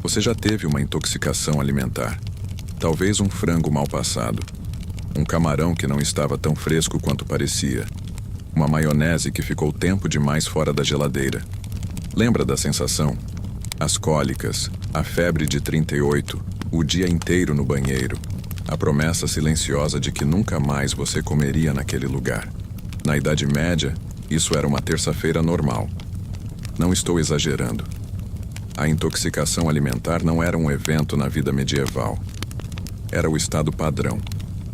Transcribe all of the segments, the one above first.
Você já teve uma intoxicação alimentar. Talvez um frango mal passado. Um camarão que não estava tão fresco quanto parecia. Uma maionese que ficou tempo demais fora da geladeira. Lembra da sensação? As cólicas, a febre de 38, o dia inteiro no banheiro. A promessa silenciosa de que nunca mais você comeria naquele lugar. Na Idade Média, isso era uma terça-feira normal. Não estou exagerando. A intoxicação alimentar não era um evento na vida medieval. Era o estado padrão.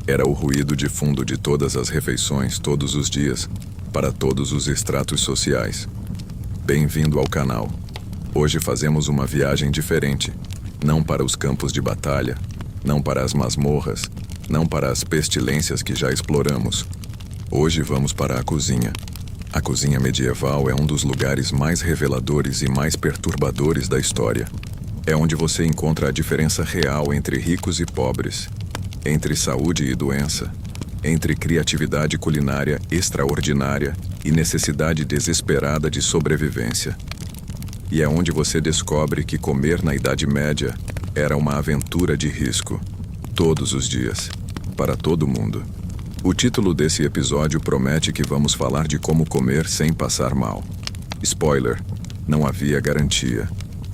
Era o ruído de fundo de todas as refeições, todos os dias, para todos os estratos sociais. Bem-vindo ao canal. Hoje fazemos uma viagem diferente. Não para os campos de batalha, não para as masmorras, não para as pestilências que já exploramos. Hoje vamos para a cozinha. A cozinha medieval é um dos lugares mais reveladores e mais perturbadores da história. É onde você encontra a diferença real entre ricos e pobres, entre saúde e doença, entre criatividade culinária extraordinária e necessidade desesperada de sobrevivência. E é onde você descobre que comer na Idade Média era uma aventura de risco, todos os dias, para todo mundo. O título desse episódio promete que vamos falar de como comer sem passar mal. Spoiler, não havia garantia,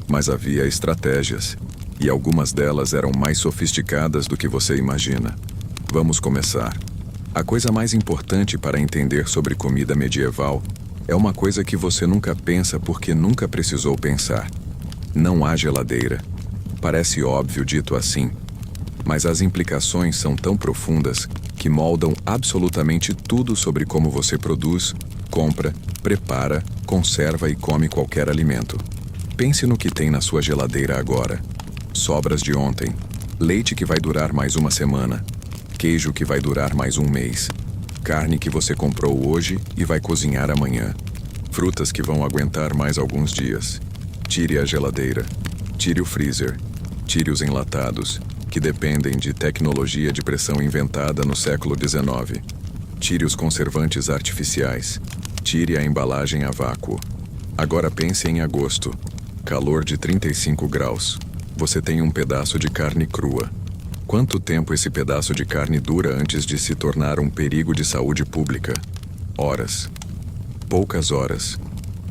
mas havia estratégias, e algumas delas eram mais sofisticadas do que você imagina. Vamos começar. A coisa mais importante para entender sobre comida medieval é uma coisa que você nunca pensa porque nunca precisou pensar. Não há geladeira. Parece óbvio dito assim, mas as implicações são tão profundas que moldam absolutamente tudo sobre como você produz, compra, prepara, conserva e come qualquer alimento. Pense no que tem na sua geladeira agora. Sobras de ontem, leite que vai durar mais uma semana, queijo que vai durar mais um mês, carne que você comprou hoje e vai cozinhar amanhã, frutas que vão aguentar mais alguns dias. Tire a geladeira, tire o freezer, tire os enlatados, que dependem de tecnologia de pressão inventada no século XIX. Tire os conservantes artificiais. Tire a embalagem a vácuo. Agora pense em agosto. Calor de 35 graus. Você tem um pedaço de carne crua. Quanto tempo esse pedaço de carne dura antes de se tornar um perigo de saúde pública? Horas. Poucas horas.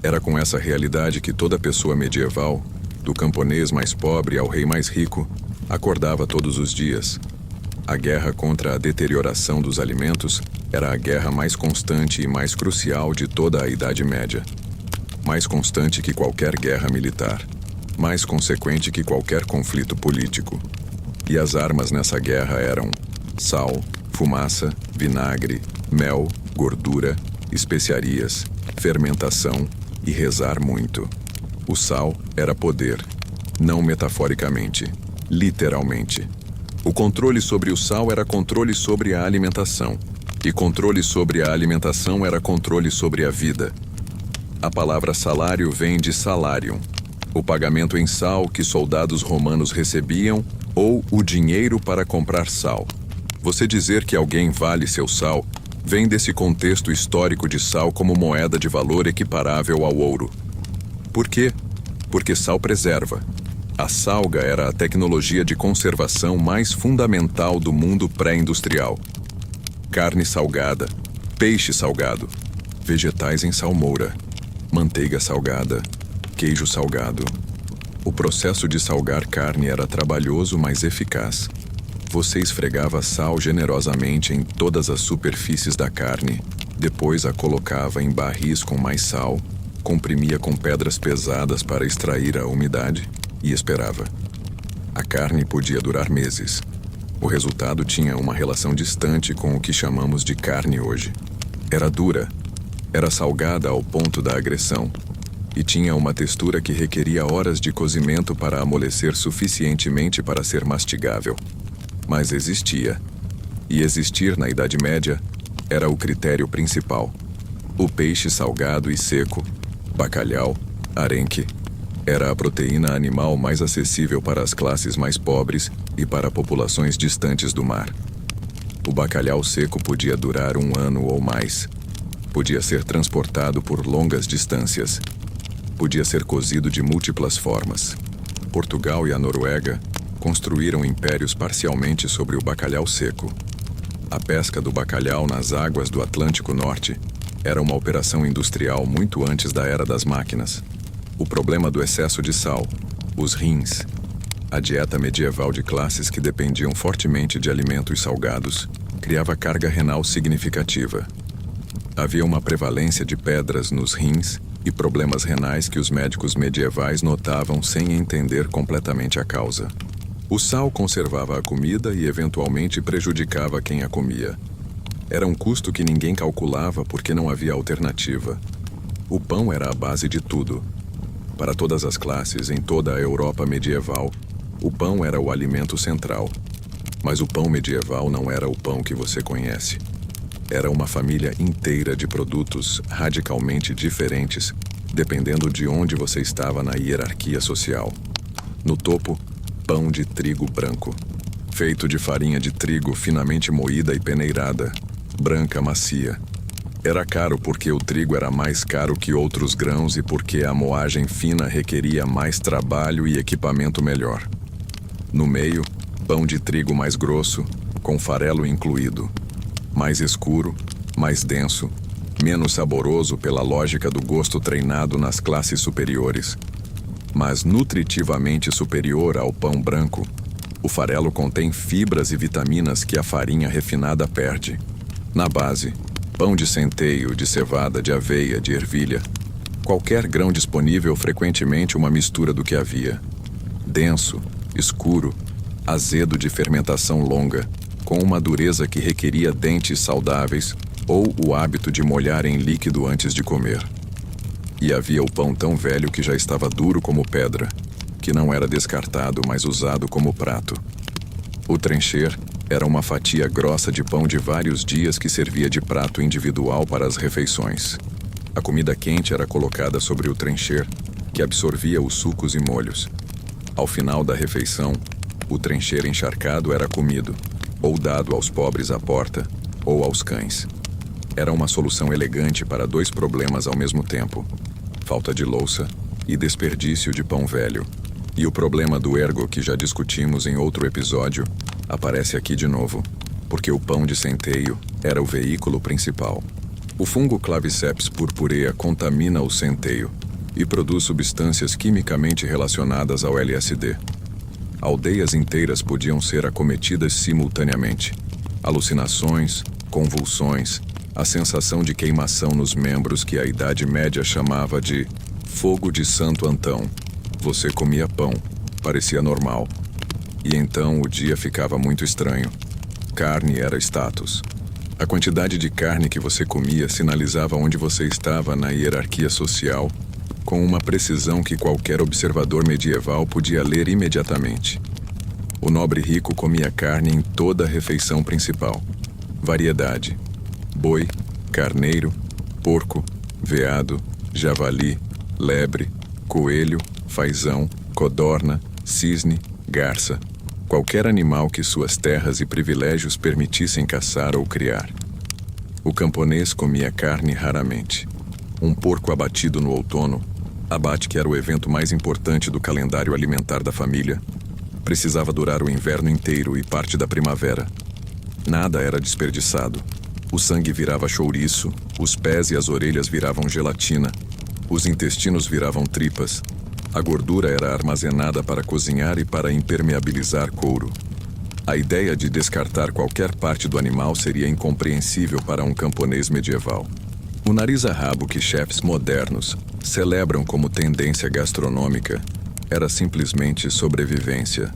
Era com essa realidade que toda pessoa medieval, do camponês mais pobre ao rei mais rico, acordava todos os dias. A guerra contra a deterioração dos alimentos era a guerra mais constante e mais crucial de toda a Idade Média. Mais constante que qualquer guerra militar. Mais consequente que qualquer conflito político. E as armas nessa guerra eram sal, fumaça, vinagre, mel, gordura, especiarias, fermentação e rezar muito. O sal era poder, não metaforicamente. Literalmente. O controle sobre o sal era controle sobre a alimentação. E controle sobre a alimentação era controle sobre a vida. A palavra salário vem de salarium, o pagamento em sal que soldados romanos recebiam ou o dinheiro para comprar sal. Você dizer que alguém vale seu sal vem desse contexto histórico de sal como moeda de valor equiparável ao ouro. Por quê? Porque sal preserva. A salga era a tecnologia de conservação mais fundamental do mundo pré-industrial. Carne salgada, peixe salgado, vegetais em salmoura, manteiga salgada, queijo salgado. O processo de salgar carne era trabalhoso, mas eficaz. Você esfregava sal generosamente em todas as superfícies da carne, depois a colocava em barris com mais sal, comprimia com pedras pesadas para extrair a umidade e esperava. A carne podia durar meses. O resultado tinha uma relação distante com o que chamamos de carne hoje. Era dura, era salgada ao ponto da agressão, e tinha uma textura que requeria horas de cozimento para amolecer suficientemente para ser mastigável. Mas existia. E existir na Idade Média era o critério principal. O peixe salgado e seco, bacalhau, arenque, era a proteína animal mais acessível para as classes mais pobres e para populações distantes do mar. O bacalhau seco podia durar 1 ano ou mais. Podia ser transportado por longas distâncias. Podia ser cozido de múltiplas formas. Portugal e a Noruega construíram impérios parcialmente sobre o bacalhau seco. A pesca do bacalhau nas águas do Atlântico Norte era uma operação industrial muito antes da era das máquinas. O problema do excesso de sal, os rins, a dieta medieval de classes que dependiam fortemente de alimentos salgados, criava carga renal significativa. Havia uma prevalência de pedras nos rins e problemas renais que os médicos medievais notavam sem entender completamente a causa. O sal conservava a comida e eventualmente prejudicava quem a comia. Era um custo que ninguém calculava porque não havia alternativa. O pão era a base de tudo. Para todas as classes em toda a Europa medieval, o pão era o alimento central. Mas o pão medieval não era o pão que você conhece. Era uma família inteira de produtos radicalmente diferentes, dependendo de onde você estava na hierarquia social. No topo, pão de trigo branco, feito de farinha de trigo finamente moída e peneirada, branca macia. Era caro porque o trigo era mais caro que outros grãos e porque a moagem fina requeria mais trabalho e equipamento melhor. No meio, pão de trigo mais grosso, com farelo incluído. Mais escuro, mais denso, menos saboroso pela lógica do gosto treinado nas classes superiores. Mas nutritivamente superior ao pão branco, o farelo contém fibras e vitaminas que a farinha refinada perde. Na base, pão de centeio, de cevada, de aveia, de ervilha. Qualquer grão disponível, frequentemente uma mistura do que havia. Denso, escuro, azedo de fermentação longa, com uma dureza que requeria dentes saudáveis ou o hábito de molhar em líquido antes de comer. E havia o pão tão velho que já estava duro como pedra, que não era descartado, mas usado como prato. O trencher era uma fatia grossa de pão de vários dias que servia de prato individual para as refeições. A comida quente era colocada sobre o trencher, que absorvia os sucos e molhos. Ao final da refeição, o trencher encharcado era comido, ou dado aos pobres à porta, ou aos cães. Era uma solução elegante para dois problemas ao mesmo tempo: falta de louça e desperdício de pão velho. E o problema do ergo, que já discutimos em outro episódio, aparece aqui de novo, porque o pão de centeio era o veículo principal. O fungo Claviceps purpurea contamina o centeio e produz substâncias quimicamente relacionadas ao LSD. Aldeias inteiras podiam ser acometidas simultaneamente. Alucinações, convulsões, a sensação de queimação nos membros que a Idade Média chamava de fogo de Santo Antão. Você comia pão, parecia normal. E então o dia ficava muito estranho. Carne era status. A quantidade de carne que você comia sinalizava onde você estava na hierarquia social, com uma precisão que qualquer observador medieval podia ler imediatamente. O nobre rico comia carne em toda a refeição principal. Variedade: boi, carneiro, porco, veado, javali, lebre, coelho, fazão, codorna, cisne, garça. Qualquer animal que suas terras e privilégios permitissem caçar ou criar. O camponês comia carne raramente. Um porco abatido no outono, abate que era o evento mais importante do calendário alimentar da família, precisava durar o inverno inteiro e parte da primavera. Nada era desperdiçado. O sangue virava chouriço, os pés e as orelhas viravam gelatina, os intestinos viravam tripas. A gordura era armazenada para cozinhar e para impermeabilizar couro. A ideia de descartar qualquer parte do animal seria incompreensível para um camponês medieval. O nariz a rabo que chefes modernos celebram como tendência gastronômica era simplesmente sobrevivência.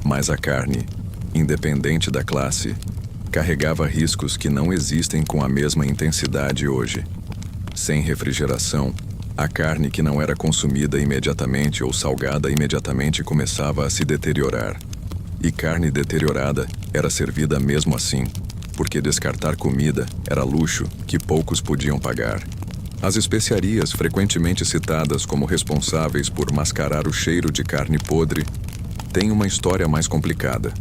Mas a carne, independente da classe, carregava riscos que não existem com a mesma intensidade hoje. Sem refrigeração, a carne que não era consumida imediatamente ou salgada imediatamente começava a se deteriorar. E carne deteriorada era servida mesmo assim, porque descartar comida era luxo que poucos podiam pagar. As especiarias, frequentemente citadas como responsáveis por mascarar o cheiro de carne podre, têm uma história mais complicada.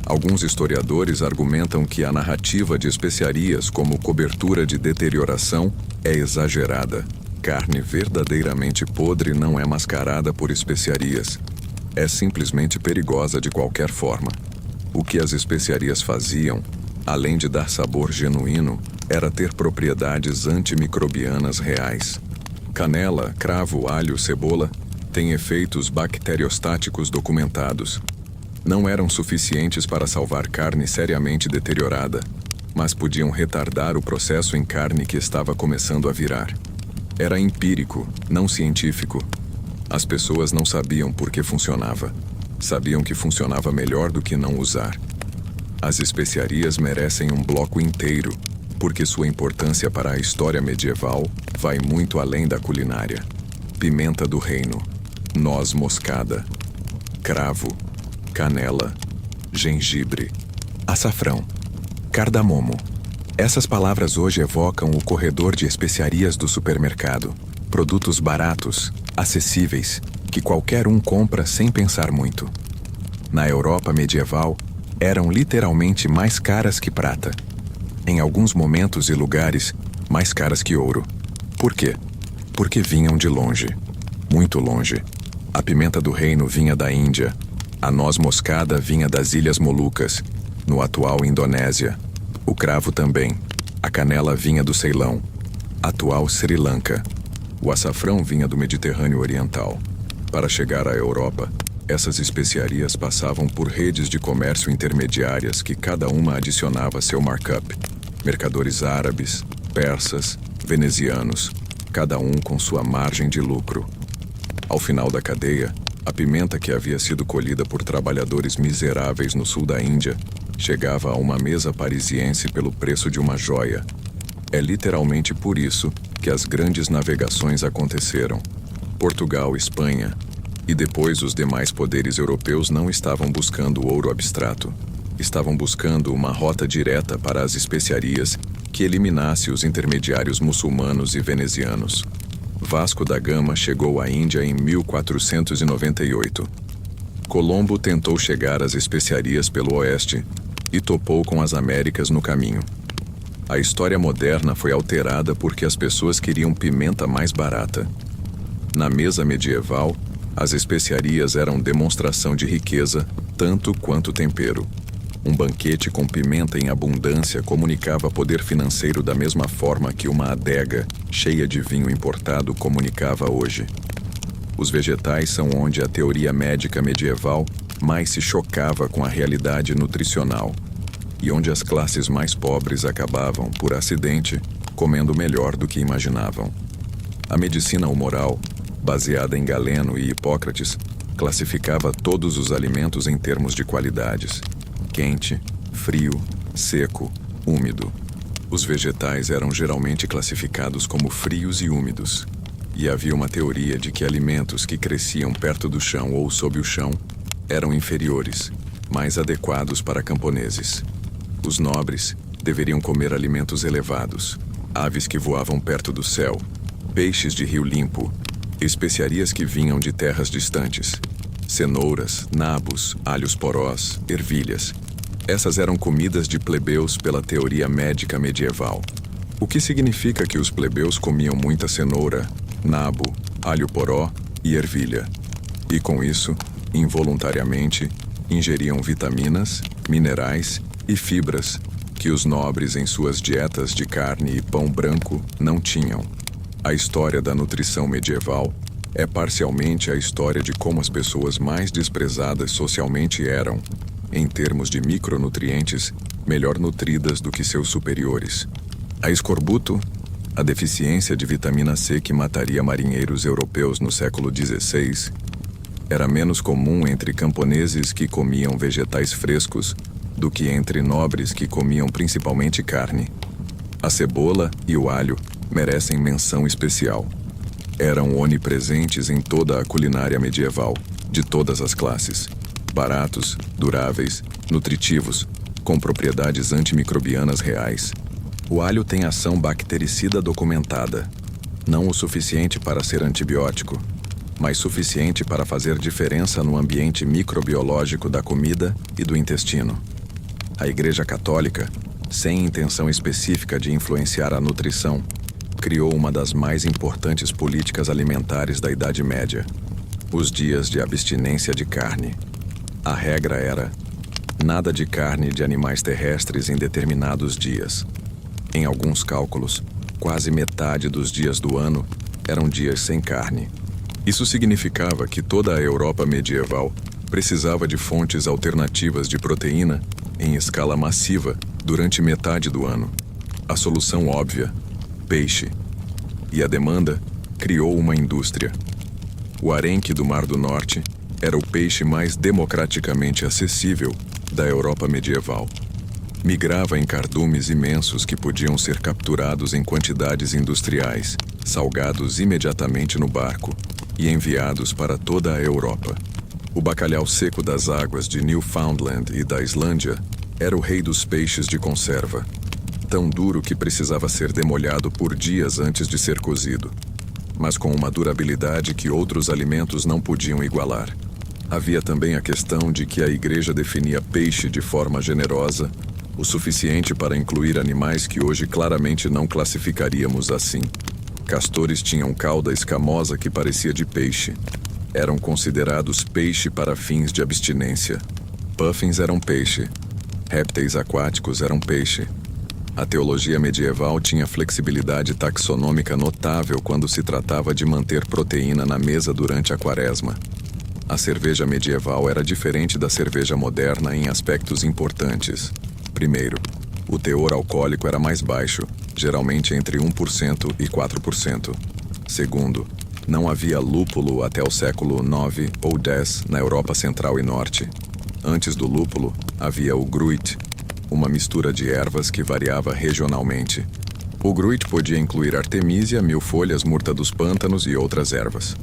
Alguns historiadores argumentam que a narrativa de especiarias como cobertura de deterioração é exagerada. Carne verdadeiramente podre não é mascarada por especiarias. é simplesmente perigosa de qualquer forma. O que as especiarias faziam, além de dar sabor genuíno, era ter propriedades antimicrobianas reais. Canela, cravo, alho, cebola têm efeitos bacteriostáticos documentados. Não eram suficientes para salvar carne seriamente deteriorada, mas podiam retardar o processo em carne que estava começando a virar. Era empírico, não científico. As pessoas não sabiam por que funcionava. Sabiam que funcionava melhor do que não usar. As especiarias merecem um bloco inteiro, porque sua importância para a história medieval vai muito além da culinária. Pimenta do reino, noz moscada, cravo, canela, gengibre, açafrão, cardamomo. Essas palavras hoje evocam o corredor de especiarias do supermercado. Produtos baratos, acessíveis, que qualquer um compra sem pensar muito. Na Europa medieval, eram literalmente mais caras que prata. Em alguns momentos e lugares, mais caras que ouro. Por quê? Porque vinham de longe. Muito longe. A pimenta do reino vinha da Índia. A noz moscada vinha das Ilhas Molucas, no atual Indonésia. O cravo também. A canela vinha do Ceilão, atual Sri Lanka. O açafrão vinha do Mediterrâneo Oriental. Para chegar à Europa, essas especiarias passavam por redes de comércio intermediárias que cada uma adicionava seu markup. Mercadores árabes, persas, venezianos, cada um com sua margem de lucro. Ao final da cadeia, a pimenta que havia sido colhida por trabalhadores miseráveis no sul da Índia chegava a uma mesa parisiense pelo preço de uma joia. É literalmente por isso que as grandes navegações aconteceram. Portugal, Espanha e depois os demais poderes europeus não estavam buscando ouro abstrato. Estavam buscando uma rota direta para as especiarias que eliminasse os intermediários muçulmanos e venezianos. Vasco da Gama chegou à Índia em 1498. Colombo tentou chegar às especiarias pelo oeste e topou com as Américas no caminho. A história moderna foi alterada porque as pessoas queriam pimenta mais barata. Na mesa medieval, as especiarias eram demonstração de riqueza, tanto quanto tempero. Um banquete com pimenta em abundância comunicava poder financeiro da mesma forma que uma adega cheia de vinho importado comunicava hoje. Os vegetais são onde a teoria médica medieval mais se chocava com a realidade nutricional, e onde as classes mais pobres acabavam, por acidente, comendo melhor do que imaginavam. A medicina humoral, baseada em Galeno e Hipócrates, classificava todos os alimentos em termos de qualidades: quente, frio, seco, úmido. Os vegetais eram geralmente classificados como frios e úmidos, e havia uma teoria de que alimentos que cresciam perto do chão ou sob o chão eram inferiores, mais adequados para camponeses. Os nobres deveriam comer alimentos elevados, aves que voavam perto do céu, peixes de rio limpo, especiarias que vinham de terras distantes, cenouras, nabos, alhos porós, ervilhas. Essas eram comidas de plebeus pela teoria médica medieval. O que significa que os plebeus comiam muita cenoura, nabo, alho poró e ervilha. E com isso, involuntariamente, ingeriam vitaminas, minerais e fibras que os nobres em suas dietas de carne e pão branco não tinham. A história da nutrição medieval é parcialmente a história de como as pessoas mais desprezadas socialmente eram, em termos de micronutrientes, melhor nutridas do que seus superiores. A escorbuto, a deficiência de vitamina C que mataria marinheiros europeus no século XVI, era menos comum entre camponeses que comiam vegetais frescos do que entre nobres que comiam principalmente carne. A cebola e o alho merecem menção especial. Eram onipresentes em toda a culinária medieval, de todas as classes. Baratos, duráveis, nutritivos, com propriedades antimicrobianas reais. O alho tem ação bactericida documentada. Não o suficiente para ser antibiótico, mas suficiente para fazer diferença no ambiente microbiológico da comida e do intestino. A Igreja Católica, sem intenção específica de influenciar a nutrição, criou uma das mais importantes políticas alimentares da Idade Média: Os dias de abstinência de carne. A regra era: nada de carne de animais terrestres em determinados dias. Em alguns cálculos, quase metade dos dias do ano eram dias sem carne. Isso significava que toda a Europa medieval precisava de fontes alternativas de proteína em escala massiva durante metade do ano. A solução óbvia: peixe. E a demanda criou uma indústria. O arenque do Mar do Norte era o peixe mais democraticamente acessível da Europa medieval. Migrava em cardumes imensos que podiam ser capturados em quantidades industriais, salgados imediatamente no barco e enviados para toda a Europa. O bacalhau seco das águas de Newfoundland e da Islândia era o rei dos peixes de conserva, tão duro que precisava ser demolhado por dias antes de ser cozido, mas com uma durabilidade que outros alimentos não podiam igualar. Havia também a questão de que a Igreja definia peixe de forma generosa, o suficiente para incluir animais que hoje claramente não classificaríamos assim. Castores tinham cauda escamosa que parecia de peixe. Eram considerados peixe para fins de abstinência. Puffins eram peixe. Répteis aquáticos eram peixe. A teologia medieval tinha flexibilidade taxonômica notável quando se tratava de manter proteína na mesa durante a quaresma. A cerveja medieval era diferente da cerveja moderna em aspectos importantes. Primeiro, o teor alcoólico era mais baixo, geralmente entre 1% e 4%. Segundo, não havia lúpulo até o século IX ou X na Europa Central e Norte. Antes do lúpulo, havia o gruit, uma mistura de ervas que variava regionalmente. O gruit podia incluir artemisia, mil-folhas, murta dos pântanos e outras ervas.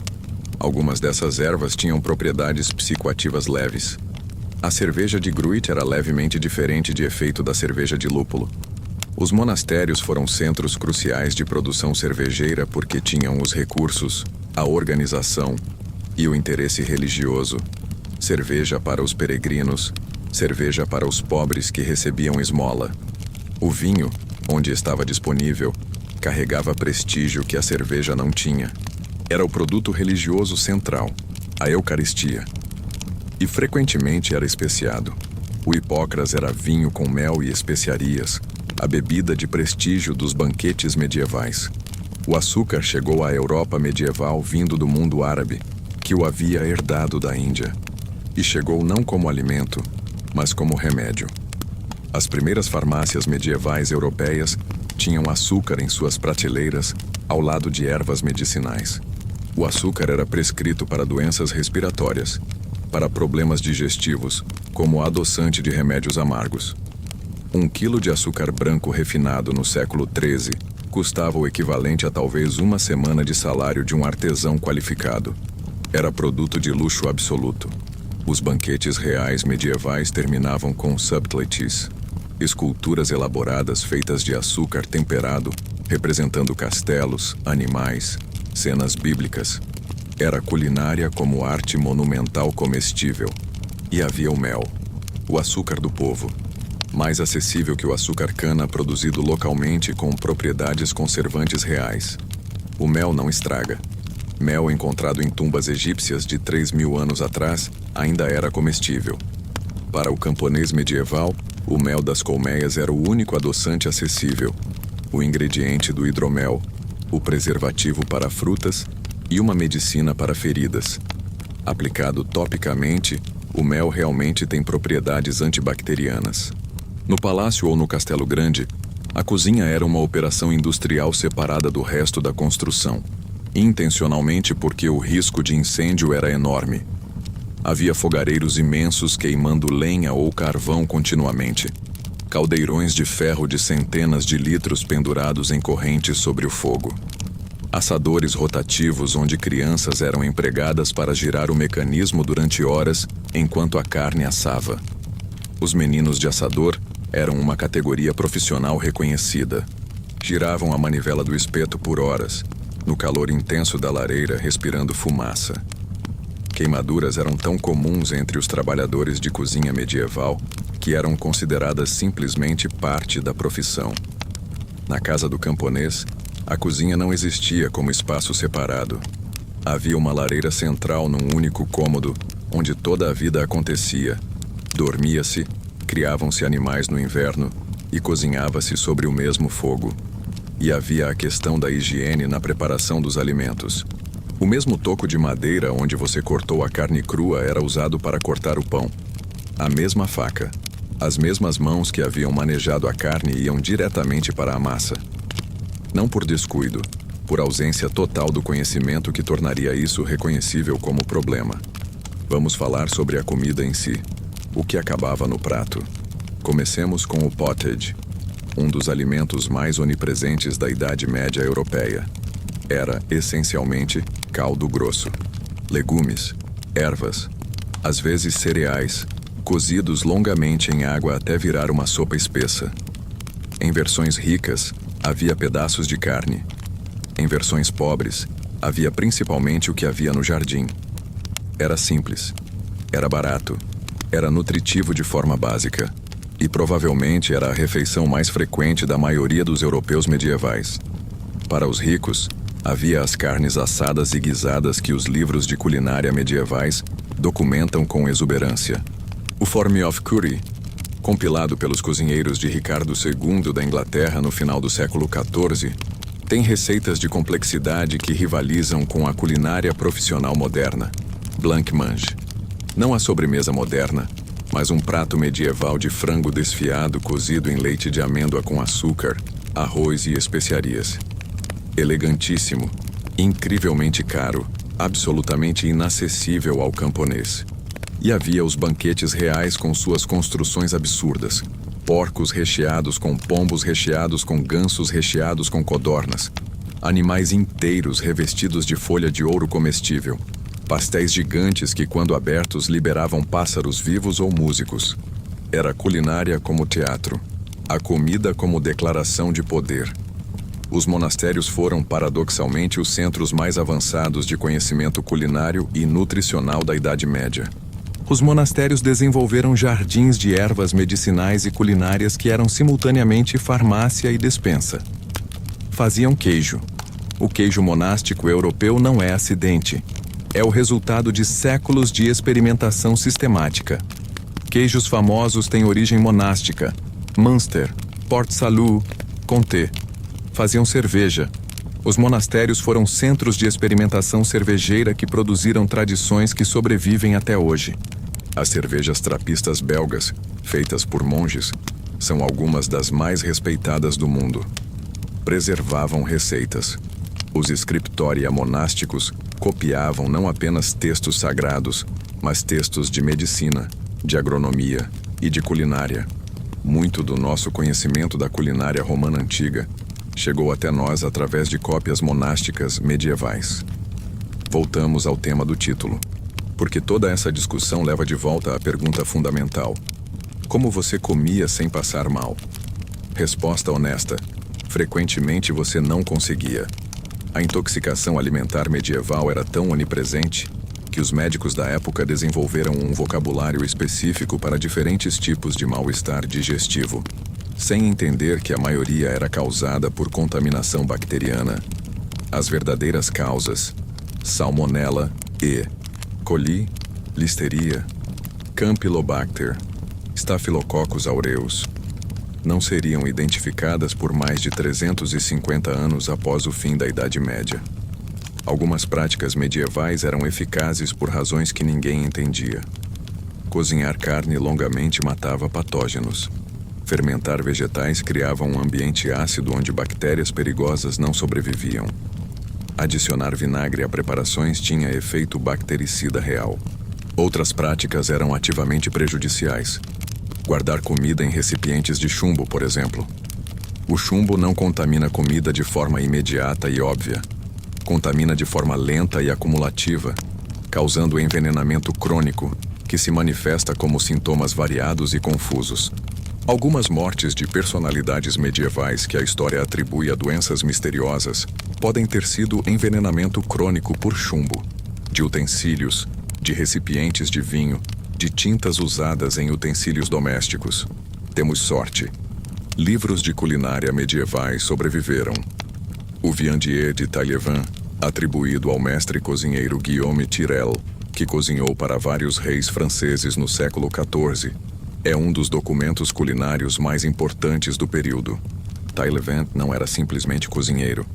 Algumas dessas ervas tinham propriedades psicoativas leves. A cerveja de gruit era levemente diferente de efeito da cerveja de lúpulo. Os monastérios foram centros cruciais de produção cervejeira porque tinham os recursos, a organização e o interesse religioso. Cerveja para os peregrinos, cerveja para os pobres que recebiam esmola. O vinho, onde estava disponível, carregava prestígio que a cerveja não tinha. Era o produto religioso central, a Eucaristia. E frequentemente era especiado. O hipócras era vinho com mel e especiarias, a bebida de prestígio dos banquetes medievais. O açúcar chegou à Europa medieval vindo do mundo árabe, que o havia herdado da Índia. E chegou não como alimento, mas como remédio. As primeiras farmácias medievais europeias tinham açúcar em suas prateleiras, ao lado de ervas medicinais. O açúcar era prescrito para doenças respiratórias, para problemas digestivos, como adoçante de remédios amargos. 1 quilo de açúcar branco refinado no século XIII custava o equivalente a talvez uma semana de salário de um artesão qualificado. Era produto de luxo absoluto. Os banquetes reais medievais terminavam com subtleties, esculturas elaboradas feitas de açúcar temperado, representando castelos, animais, cenas bíblicas. Era culinária como arte monumental comestível. E havia o mel, o açúcar do povo, mais acessível que o açúcar cana produzido localmente com propriedades conservantes reais. O mel não estraga. Mel encontrado em tumbas egípcias de 3.000 anos atrás ainda era comestível. Para o camponês medieval, o mel das colmeias era o único adoçante acessível, o ingrediente do hidromel, o preservativo para frutas e uma medicina para feridas. Aplicado topicamente, o mel realmente tem propriedades antibacterianas. No palácio ou no castelo grande, a cozinha era uma operação industrial separada do resto da construção, intencionalmente porque o risco de incêndio era enorme. Havia fogareiros imensos queimando lenha ou carvão continuamente, caldeirões de ferro de centenas de litros pendurados em correntes sobre o fogo. Assadores rotativos onde crianças eram empregadas para girar o mecanismo durante horas enquanto a carne assava. Os meninos de assador eram uma categoria profissional reconhecida. Giravam a manivela do espeto por horas, no calor intenso da lareira, respirando fumaça. Queimaduras eram tão comuns entre os trabalhadores de cozinha medieval que eram consideradas simplesmente parte da profissão. Na casa do camponês, a cozinha não existia como espaço separado. Havia uma lareira central num único cômodo, onde toda a vida acontecia. Dormia-se, criavam-se animais no inverno e cozinhava-se sobre o mesmo fogo. E havia a questão da higiene na preparação dos alimentos. O mesmo toco de madeira onde você cortou a carne crua era usado para cortar o pão. A mesma faca. As mesmas mãos que haviam manejado a carne iam diretamente para a massa. Não por descuido, por ausência total do conhecimento que tornaria isso reconhecível como problema. Vamos falar sobre a comida em si, o que acabava no prato. Comecemos com o pottage, um dos alimentos mais onipresentes da Idade Média europeia. Era, essencialmente, caldo grosso. Legumes, ervas, às vezes cereais, cozidos longamente em água até virar uma sopa espessa. Em versões ricas, havia pedaços de carne. Em versões pobres, havia principalmente o que havia no jardim. Era simples, era barato, era nutritivo de forma básica, e provavelmente era a refeição mais frequente da maioria dos europeus medievais. Para os ricos, havia as carnes assadas e guisadas que os livros de culinária medievais documentam com exuberância. O Forme of Cury, compilado pelos cozinheiros de Ricardo II da Inglaterra no final do século XIV, tem receitas de complexidade que rivalizam com a culinária profissional moderna. Blancmange. Não a sobremesa moderna, mas um prato medieval de frango desfiado cozido em leite de amêndoa com açúcar, arroz e especiarias. Elegantíssimo, incrivelmente caro, absolutamente inacessível ao camponês. E havia os banquetes reais com suas construções absurdas. Porcos recheados com pombos recheados com gansos recheados com codornas. Animais inteiros revestidos de folha de ouro comestível. Pastéis gigantes que, quando abertos, liberavam pássaros vivos ou músicos. Era culinária como teatro. A comida como declaração de poder. Os monastérios foram, paradoxalmente, os centros mais avançados de conhecimento culinário e nutricional da Idade Média. Os monastérios desenvolveram jardins de ervas medicinais e culinárias que eram simultaneamente farmácia e despensa. Faziam queijo. O queijo monástico europeu não é acidente. É o resultado de séculos de experimentação sistemática. Queijos famosos têm origem monástica. Munster, Port-Salut, Comté. Faziam cerveja. Os monastérios foram centros de experimentação cervejeira que produziram tradições que sobrevivem até hoje. As cervejas trapistas belgas, feitas por monges, são algumas das mais respeitadas do mundo. Preservavam receitas. Os scriptoria monásticos copiavam não apenas textos sagrados, mas textos de medicina, de agronomia e de culinária. Muito do nosso conhecimento da culinária romana antiga chegou até nós através de cópias monásticas medievais. Voltamos ao tema do título, porque toda essa discussão leva de volta à pergunta fundamental: como você comia sem passar mal? Resposta honesta: frequentemente você não conseguia. A intoxicação alimentar medieval era tão onipresente que os médicos da época desenvolveram um vocabulário específico para diferentes tipos de mal-estar digestivo, sem entender que a maioria era causada por contaminação bacteriana. As verdadeiras causas: Salmonella E. coli, Listeria, Campylobacter, Staphylococcus aureus, não seriam identificadas por mais de 350 anos após o fim da Idade Média. Algumas práticas medievais eram eficazes por razões que ninguém entendia. Cozinhar carne longamente matava patógenos. Fermentar vegetais criava um ambiente ácido onde bactérias perigosas não sobreviviam. Adicionar vinagre a preparações tinha efeito bactericida real. Outras práticas eram ativamente prejudiciais. Guardar comida em recipientes de chumbo, por exemplo. O chumbo não contamina comida de forma imediata e óbvia. Contamina de forma lenta e acumulativa, causando envenenamento crônico, que se manifesta como sintomas variados e confusos. Algumas mortes de personalidades medievais que a história atribui a doenças misteriosas podem ter sido envenenamento crônico por chumbo, de utensílios, de recipientes de vinho, de tintas usadas em utensílios domésticos. Temos sorte. Livros de culinária medievais sobreviveram. O Viandier de Taillevin, atribuído ao mestre cozinheiro Guillaume Tirel, que cozinhou para vários reis franceses no século XIV. É um dos documentos culinários mais importantes do período. Taillevent não era simplesmente cozinheiro.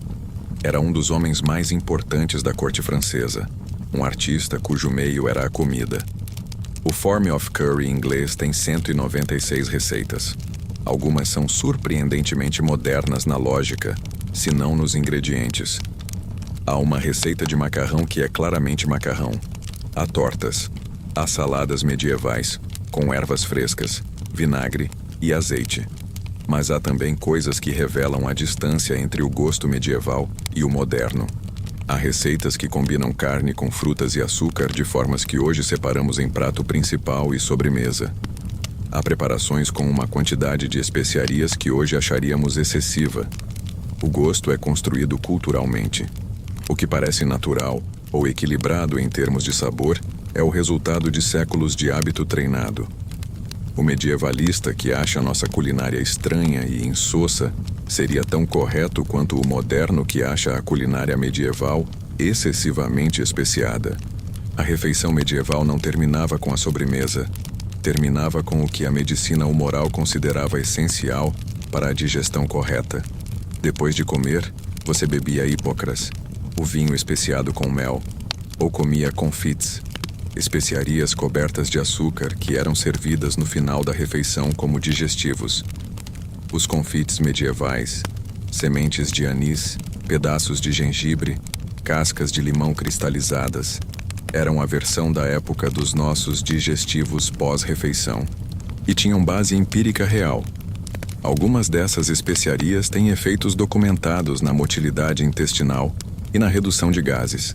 Era um dos homens mais importantes da corte francesa, um artista cujo meio era a comida. O Forme of Curry inglês tem 196 receitas. Algumas são surpreendentemente modernas na lógica, se não nos ingredientes. Há uma receita de macarrão que é claramente macarrão. Há tortas. Há saladas medievais, com ervas frescas, vinagre e azeite. Mas há também coisas que revelam a distância entre o gosto medieval e o moderno. Há receitas que combinam carne com frutas e açúcar de formas que hoje separamos em prato principal e sobremesa. Há preparações com uma quantidade de especiarias que hoje acharíamos excessiva. O gosto é construído culturalmente. O que parece natural ou equilibrado em termos de sabor é o resultado de séculos de hábito treinado. O medievalista que acha nossa culinária estranha e insossa seria tão correto quanto o moderno que acha a culinária medieval excessivamente especiada. A refeição medieval não terminava com a sobremesa, terminava com o que a medicina humoral considerava essencial para a digestão correta. Depois de comer, você bebia hipocras, o vinho especiado com mel, ou comia confites, especiarias cobertas de açúcar que eram servidas no final da refeição como digestivos. Os confites medievais, sementes de anis, pedaços de gengibre, cascas de limão cristalizadas, eram a versão da época dos nossos digestivos pós-refeição e tinham base empírica real. Algumas dessas especiarias têm efeitos documentados na motilidade intestinal e na redução de gases.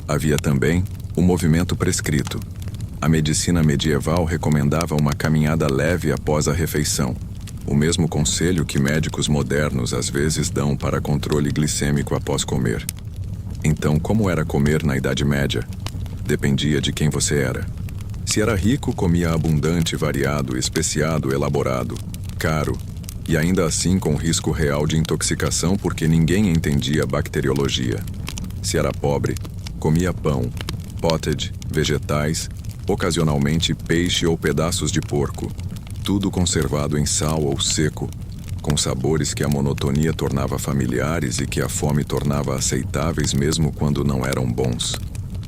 Havia também o movimento prescrito. A medicina medieval recomendava uma caminhada leve após a refeição, o mesmo conselho que médicos modernos às vezes dão para controle glicêmico após comer. Então, como era comer na Idade Média? Dependia de quem você era. Se era rico, comia abundante, variado, especiado, elaborado, caro, e ainda assim com risco real de intoxicação porque ninguém entendia bacteriologia. Se era pobre, comia pão, pottage, vegetais, ocasionalmente peixe ou pedaços de porco, tudo conservado em sal ou seco, com sabores que a monotonia tornava familiares e que a fome tornava aceitáveis mesmo quando não eram bons.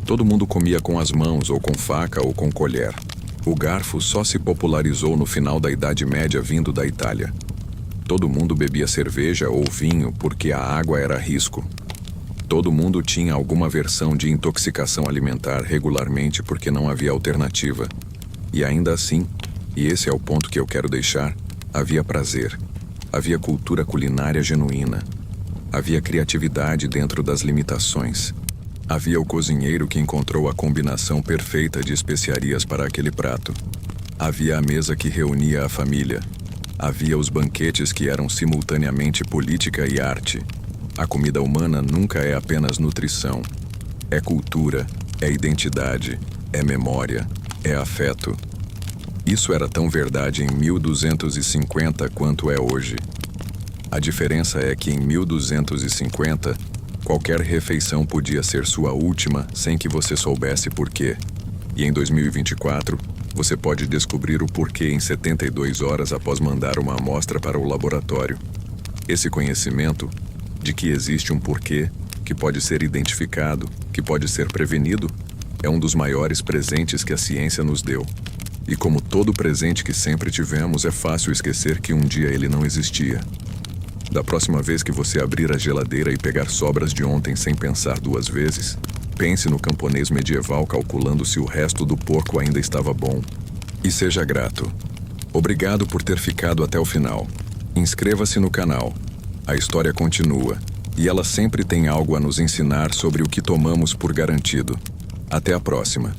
Todo mundo comia com as mãos ou com faca ou com colher. O garfo só se popularizou no final da Idade Média vindo da Itália. Todo mundo bebia cerveja ou vinho porque a água era risco. Todo mundo tinha alguma versão de intoxicação alimentar regularmente porque não havia alternativa. E ainda assim, e esse é o ponto que eu quero deixar, havia prazer. Havia cultura culinária genuína. Havia criatividade dentro das limitações. Havia o cozinheiro que encontrou a combinação perfeita de especiarias para aquele prato. Havia a mesa que reunia a família. Havia os banquetes que eram simultaneamente política e arte. A comida humana nunca é apenas nutrição. É cultura, é identidade, é memória, é afeto. Isso era tão verdade em 1250 quanto é hoje. A diferença é que em 1250, qualquer refeição podia ser sua última sem que você soubesse porquê. E em 2024, você pode descobrir o porquê em 72 horas após mandar uma amostra para o laboratório. Esse conhecimento de que existe um porquê, que pode ser identificado, que pode ser prevenido, é um dos maiores presentes que a ciência nos deu. E como todo presente que sempre tivemos, é fácil esquecer que um dia ele não existia. Da próxima vez que você abrir a geladeira e pegar sobras de ontem sem pensar duas vezes, pense no camponês medieval calculando se o resto do porco ainda estava bom. E seja grato. Obrigado por ter ficado até o final. Inscreva-se no canal. A história continua, e ela sempre tem algo a nos ensinar sobre o que tomamos por garantido. Até a próxima.